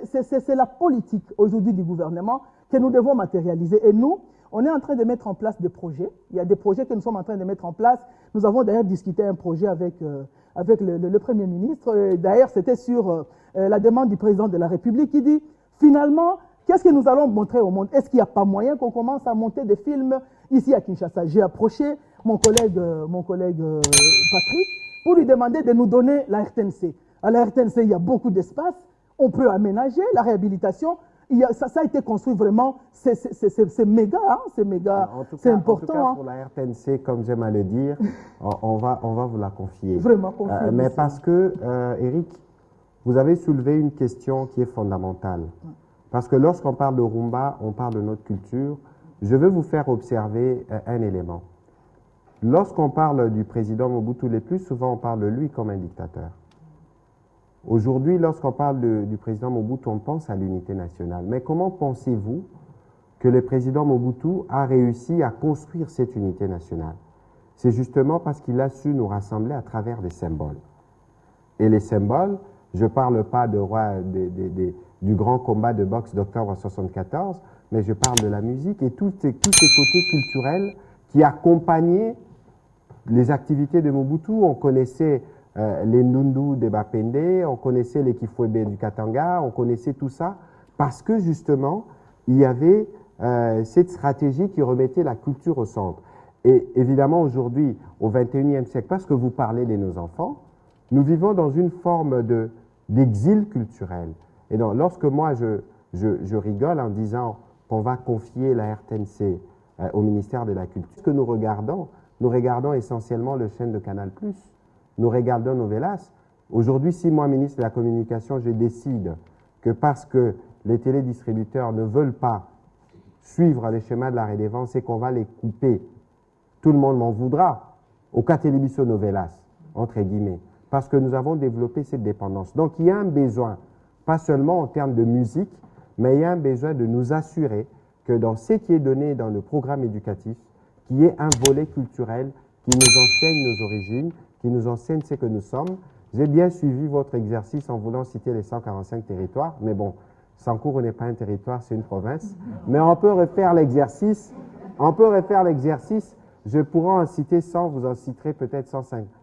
C'est la politique aujourd'hui du gouvernement que nous devons matérialiser. Et nous, on est en train de mettre en place des projets. Il y a des projets que nous sommes en train de mettre en place. Nous avons d'ailleurs discuté un projet avec le Premier ministre. D'ailleurs, c'était sur la demande du Président de la République qui dit, finalement, qu'est-ce que nous allons montrer au monde? Est-ce qu'il n'y a pas moyen qu'on commence à monter des films ici à Kinshasa? J'ai approché mon collègue Patrick pour lui demander de nous donner la RTNC. À la RTNC, il y a beaucoup d'espace, on peut aménager la réhabilitation. Ça a été construit vraiment, c'est méga, hein, c'est important. En tout cas, pour la RTNC, comme j'aime à le dire, on va vous la confier. Vraiment confier. Mais parce que, Eric, vous avez soulevé une question qui est fondamentale. Parce que lorsqu'on parle de rumba, on parle de notre culture. Je veux vous faire observer un élément. Lorsqu'on parle du président Mobutu, le plus souvent on parle de lui comme un dictateur. Aujourd'hui, lorsqu'on parle du président Mobutu, on pense à l'unité nationale. Mais comment pensez-vous que le président Mobutu a réussi à construire cette unité nationale? C'est justement parce qu'il a su nous rassembler à travers des symboles. Et les symboles, je ne parle pas du grand combat de boxe d'octobre 1974, mais je parle de la musique et tous ces côtés culturels qui accompagnaient les activités de Mobutu. On connaissait les Ndundu de Bapende, on connaissait les Kifwebe du Katanga, on connaissait tout ça parce que justement, il y avait cette stratégie qui remettait la culture au centre. Et évidemment, aujourd'hui, au XXIe siècle, parce que vous parlez de nos enfants, nous vivons dans une forme d'exil culturel. Et donc, lorsque moi, je rigole en disant qu'on va confier la RTNC au ministère de la Culture, ce que nous regardons essentiellement le chaîne de Canal+, nous regardons Novelas. Aujourd'hui, si moi, ministre de la Communication, je décide que parce que les télédistributeurs ne veulent pas suivre les schémas de la redevance et qu'on va les couper, tout le monde m'en voudra, au cas télévision Novelas, entre guillemets, parce que nous avons développé cette dépendance. Donc, il y a un besoin, pas seulement en termes de musique, mais il y a un besoin de nous assurer que dans ce qui est donné dans le programme éducatif, qu'il y ait un volet culturel qui nous enseigne nos origines, qui nous enseigne ce que nous sommes. J'ai bien suivi votre exercice en voulant citer les 145 territoires, mais bon, Sankourou n'est pas un territoire, c'est une province. Mais on peut refaire l'exercice. Je pourrais en citer 100, vous en citerez peut-être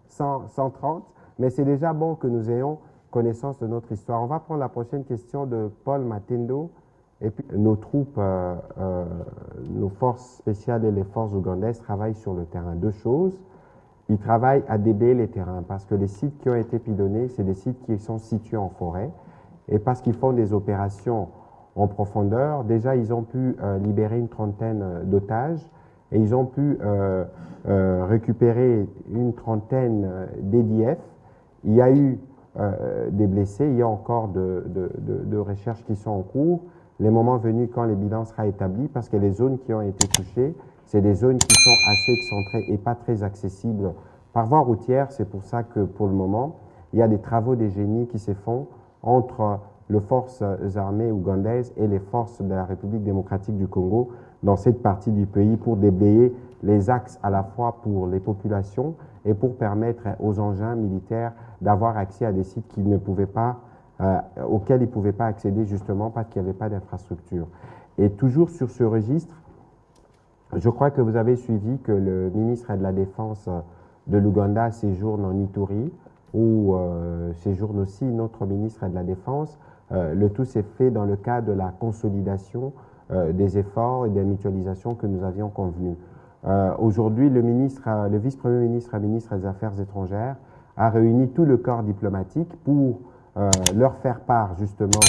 130, mais c'est déjà bon que nous ayons connaissance de notre histoire. On va prendre la prochaine question de Paul Matendo Et puis nos troupes, nos forces spéciales et les forces ougandaises travaillent sur le terrain. Deux choses. Ils travaillent à déblayer les terrains parce que les sites qui ont été pilonnés, c'est des sites qui sont situés en forêt. Et parce qu'ils font des opérations en profondeur, déjà ils ont pu libérer une trentaine d'otages et ils ont pu récupérer une trentaine d'EDF. Il y a eu des blessés, il y a encore de recherches qui sont en cours. Les moments venus quand les bilans seront établis, parce que les zones qui ont été touchées, c'est des zones qui sont assez excentrées et pas très accessibles par voie routière. C'est pour ça que pour le moment, il y a des travaux des génies qui se font entre les forces armées ougandaises et les forces de la République démocratique du Congo dans cette partie du pays pour déblayer les axes à la fois pour les populations et pour permettre aux engins militaires d'avoir accès à des sites qu'ils ne pouvaient pas, auxquels ils ne pouvaient pas accéder justement parce qu'il n'y avait pas d'infrastructure. Et toujours sur ce registre, je crois que vous avez suivi que le ministre de la Défense de l'Ouganda séjourne en Ituri, où séjourne aussi notre ministre de la Défense. Le tout s'est fait dans le cadre de la consolidation des efforts et des mutualisations que nous avions convenus. Aujourd'hui, le vice-premier ministre des Affaires étrangères a réuni tout le corps diplomatique pour leur faire part justement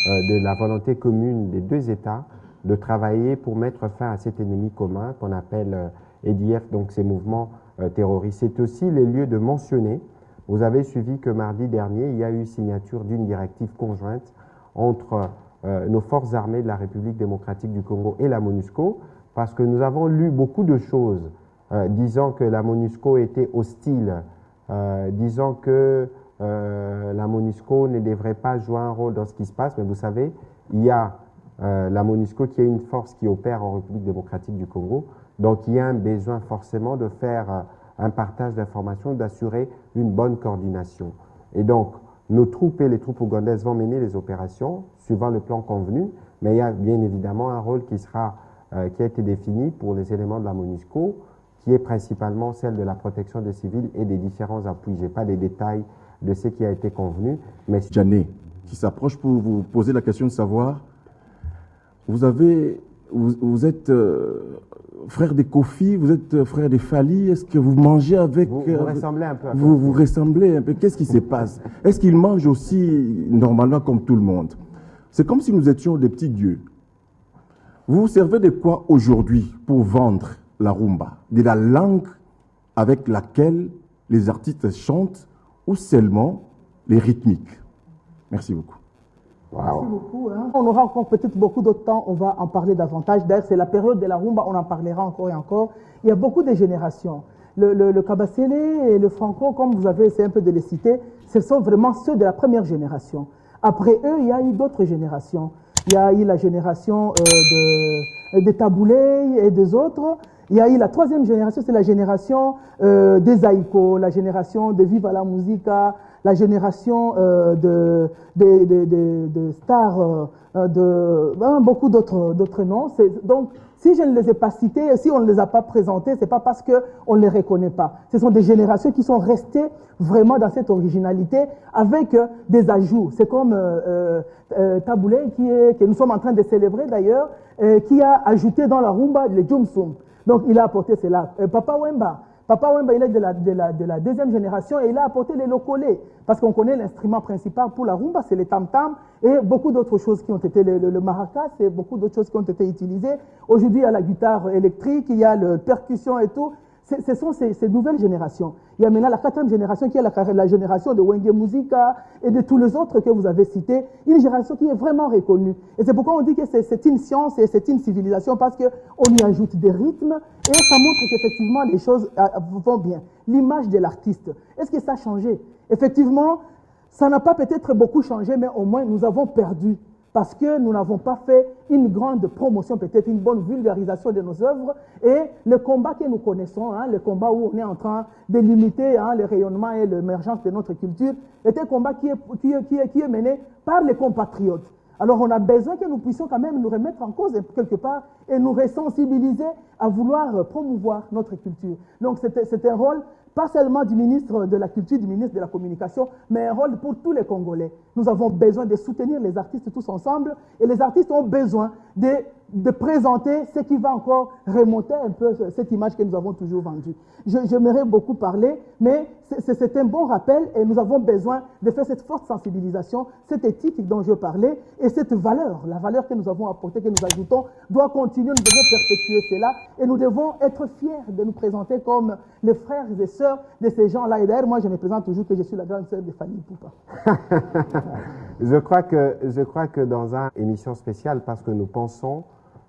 de la volonté commune des deux États de travailler pour mettre fin à cet ennemi commun qu'on appelle EDF, donc ces mouvements terroristes. C'est aussi les lieux de mentionner. Vous avez suivi que mardi dernier, il y a eu signature d'une directive conjointe entre nos forces armées de la République démocratique du Congo et la MONUSCO, parce que nous avons lu beaucoup de choses disant que la MONUSCO était hostile, disant que la MONUSCO ne devrait pas jouer un rôle dans ce qui se passe, mais vous savez, il y a la MONUSCO qui est une force qui opère en République démocratique du Congo, donc il y a un besoin forcément de faire un partage d'informations, d'assurer une bonne coordination. Et donc, nos troupes et les troupes ougandaises vont mener les opérations suivant le plan convenu, mais il y a bien évidemment un rôle qui a été défini pour les éléments de la MONUSCO, qui est principalement celle de la protection des civils et des différents appuis. Je n'ai pas les détails de ce qui a été convenu, mais... Janet, qui s'approche pour vous poser la question de savoir, vous êtes frère des Kofi, vous êtes frère des Fali, est-ce que vous mangez avec... Vous ressemblez un peu à vous ressemblez un peu, qu'est-ce qui se passe? Est-ce qu'ils mangent aussi normalement comme tout le monde? C'est comme si nous étions des petits dieux. Vous vous servez de quoi aujourd'hui pour vendre la rumba? De la langue avec laquelle les artistes chantent ou seulement les rythmiques? Merci beaucoup. Merci beaucoup. On aura encore peut-être beaucoup d'autre temps, on va en parler davantage. D'ailleurs, c'est la période de la rumba, on en parlera encore et encore. Il y a beaucoup de générations. Le Kabasele et le Franco, comme vous avez essayé un peu de les citer, ce sont vraiment ceux de la première génération. Après eux, il y a eu d'autres générations. Il y a eu la génération des Taboulé et des autres. Il y a eu la troisième génération, c'est la génération des Aïko, la génération de Viva la Musica, la génération de stars, beaucoup d'autres noms. Donc, si je ne les ai pas cités, si on ne les a pas présentés, c'est pas parce qu'on ne les reconnaît pas. Ce sont des générations qui sont restées vraiment dans cette originalité avec des ajouts. C'est comme Taboulé, que nous sommes en train de célébrer d'ailleurs, qui a ajouté dans la rumba le Djumsum. Donc, il a apporté cela. Papa Wemba, il est de la deuxième génération et il a apporté les lokolés. Parce qu'on connaît l'instrument principal pour la rumba, c'est les tam-tam et beaucoup d'autres choses qui ont été, le maracas et beaucoup d'autres choses qui ont été utilisées. Aujourd'hui, il y a la guitare électrique, il y a la percussion et tout. Ce sont ces nouvelles générations. Il y a maintenant la quatrième génération qui est la génération de Wenge Musica et de tous les autres que vous avez cités. Une génération qui est vraiment reconnue. Et c'est pourquoi on dit que c'est une science et c'est une civilisation parce qu'on y ajoute des rythmes et ça montre qu'effectivement les choses vont bien. L'image de l'artiste, est-ce que ça a changé? Effectivement, ça n'a pas peut-être beaucoup changé, mais au moins nous avons perdu. Parce que nous n'avons pas fait une grande promotion, peut-être une bonne vulgarisation de nos œuvres. Et le combat que nous connaissons, le combat où on est en train de limiter le rayonnement et l'émergence de notre culture, est un combat qui est mené par les compatriotes. Alors on a besoin que nous puissions quand même nous remettre en cause quelque part et nous ressensibiliser à vouloir promouvoir notre culture. Donc c'est un rôle pas seulement du ministre de la Culture, du ministre de la Communication, mais un rôle pour tous les Congolais. Nous avons besoin de soutenir les artistes tous ensemble et les artistes ont besoin de présenter ce qui va encore remonter un peu cette image que nous avons toujours vendue. J'aimerais beaucoup parler, mais c'est un bon rappel et nous avons besoin de faire cette forte sensibilisation, cette éthique dont je parlais et cette valeur, la valeur que nous avons apportée, que nous ajoutons, doit continuer, nous devons perpétuer cela et nous devons être fiers de nous présenter comme les frères et sœurs de ces gens-là. Et d'ailleurs, moi, je me présente toujours que je suis la grande sœur de Fanny Poupa. Je crois que dans une émission spéciale, parce que nous pensons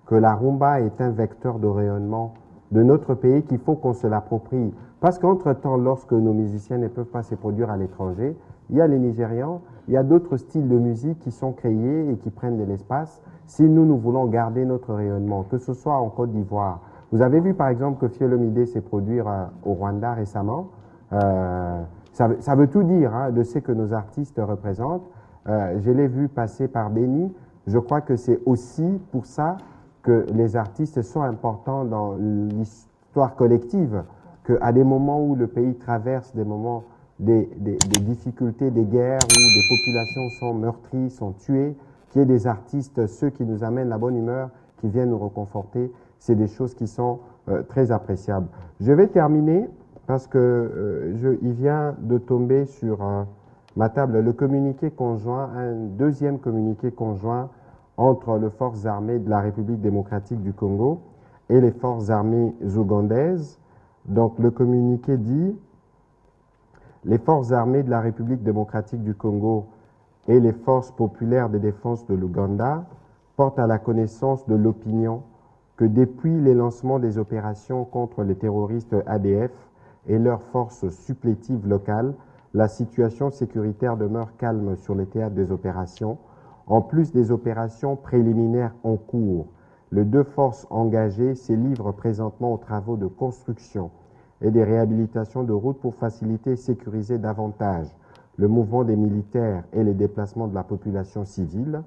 que la rumba est un vecteur de rayonnement de notre pays, qu'il faut qu'on se l'approprie. Parce qu'entre-temps, lorsque nos musiciens ne peuvent pas se produire à l'étranger, il y a les Nigérians, il y a d'autres styles de musique qui sont créés et qui prennent de l'espace. Si nous voulons garder notre rayonnement, que ce soit en Côte d'Ivoire. Vous avez vu par exemple que Fiel Omide s'est produit au Rwanda récemment. Ça veut tout dire de ce que nos artistes représentent. Je l'ai vu passer par Béni. Je crois que c'est aussi pour ça que les artistes sont importants dans l'histoire collective, qu'à des moments où le pays traverse des moments des difficultés, des guerres, où des populations sont meurtries, sont tuées, qu'il y ait des artistes, ceux qui nous amènent la bonne humeur, qui viennent nous réconforter, c'est des choses qui sont très appréciables. Je vais terminer parce que il vient de tomber sur ma table le communiqué conjoint, un deuxième communiqué conjoint entre les forces armées de la République démocratique du Congo et les forces armées ougandaises. Donc le communiqué dit « Les forces armées de la République démocratique du Congo et les forces populaires de défense de l'Ouganda portent à la connaissance de l'opinion que depuis les lancements des opérations contre les terroristes ADF et leurs forces supplétives locales, la situation sécuritaire demeure calme sur les théâtres des opérations. En plus des opérations préliminaires en cours, les deux forces engagées se livrent présentement aux travaux de construction et des réhabilitations de routes pour faciliter et sécuriser davantage le mouvement des militaires et les déplacements de la population civile,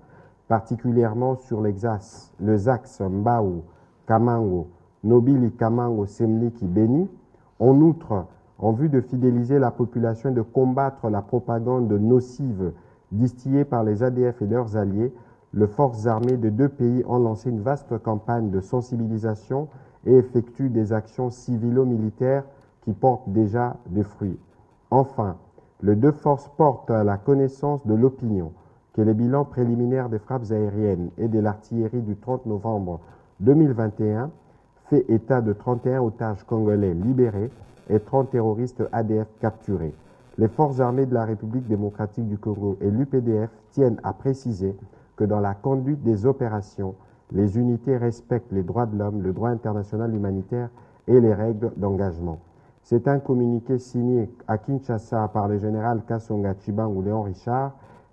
particulièrement sur les axes Mbao, Kamango, Nobili Kamango, Semliki, Beni. En outre, en vue de fidéliser la population et de combattre la propagande nocive distillée par les ADF et leurs alliés, les forces armées de deux pays ont lancé une vaste campagne de sensibilisation et effectuent des actions civilo-militaires qui portent déjà des fruits. Enfin, les deux forces portent à la connaissance de l'opinion que les bilans préliminaires des frappes aériennes et de l'artillerie du 30 novembre 2021 fait état de 31 otages congolais libérés et 30 terroristes ADF capturés. Les forces armées de la République démocratique du Congo et l'UPDF tiennent à préciser que dans la conduite des opérations, les unités respectent les droits de l'homme, le droit international humanitaire et les règles d'engagement. C'est un communiqué signé à Kinshasa par le général Kasonga Chibangu Léon Richard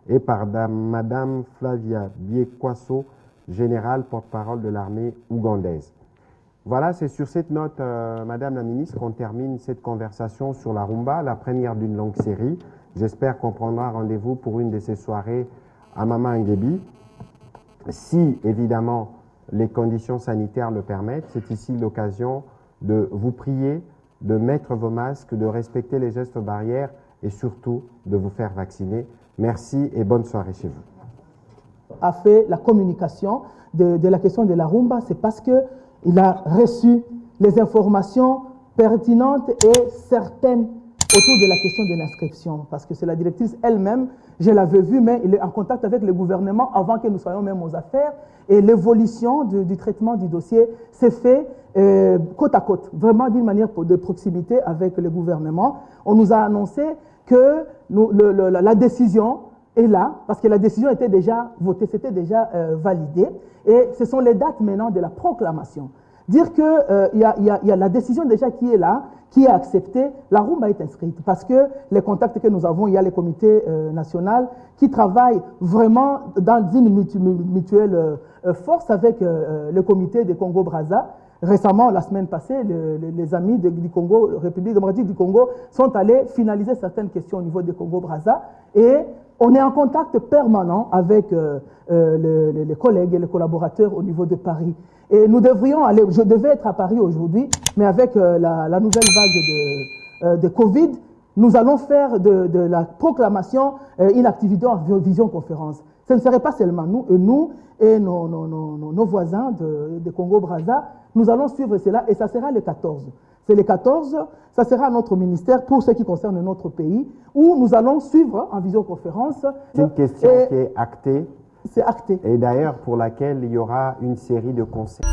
et par Madame Flavia Biekwaso, générale porte-parole de l'armée ougandaise. Voilà, c'est sur cette note, Madame la Ministre, qu'on termine cette conversation sur la rumba, la première d'une longue série. J'espère qu'on prendra rendez-vous pour une de ces soirées à Mama Ngebi. Si, évidemment, les conditions sanitaires le permettent, c'est ici l'occasion de vous prier, de mettre vos masques, de respecter les gestes barrières et surtout de vous faire vacciner. Merci et bonne soirée chez vous. A fait la communication de la question de la rumba, c'est parce qu'il a reçu les informations pertinentes et certaines autour de la question de l'inscription. Parce que c'est la directrice elle-même, je l'avais vue, mais il est en contact avec le gouvernement avant que nous soyons même aux affaires. Et l'évolution du traitement du dossier s'est fait côte à côte, vraiment d'une manière de proximité avec le gouvernement. On nous a annoncé que la décision est là, parce que la décision était déjà votée, c'était déjà validé. Et ce sont les dates maintenant de la proclamation. Dire qu'il y a la décision déjà qui est là, qui est acceptée, la rumba est inscrite. Parce que les contacts que nous avons, il y a les comités nationaux qui travaillent vraiment dans une mutuelle force avec le comité de Congo-Brazza. Récemment, la semaine passée, les amis du Congo, République démocratique du Congo, sont allés finaliser certaines questions au niveau de Congo-Brazza. Et on est en contact permanent avec les collègues et les collaborateurs au niveau de Paris. Et nous devrions aller, je devais être à Paris aujourd'hui, mais avec la nouvelle vague de Covid, nous allons faire de la proclamation une activité en visioconférence. Ce ne serait pas seulement nous et nos voisins de Congo-Brazza, nous allons suivre cela et ça sera le 14. C'est le 14, ça sera notre ministère pour ce qui concerne notre pays, où nous allons suivre en visioconférence. C'est une question qui est actée. C'est acté. Et d'ailleurs pour laquelle il y aura une série de conseils.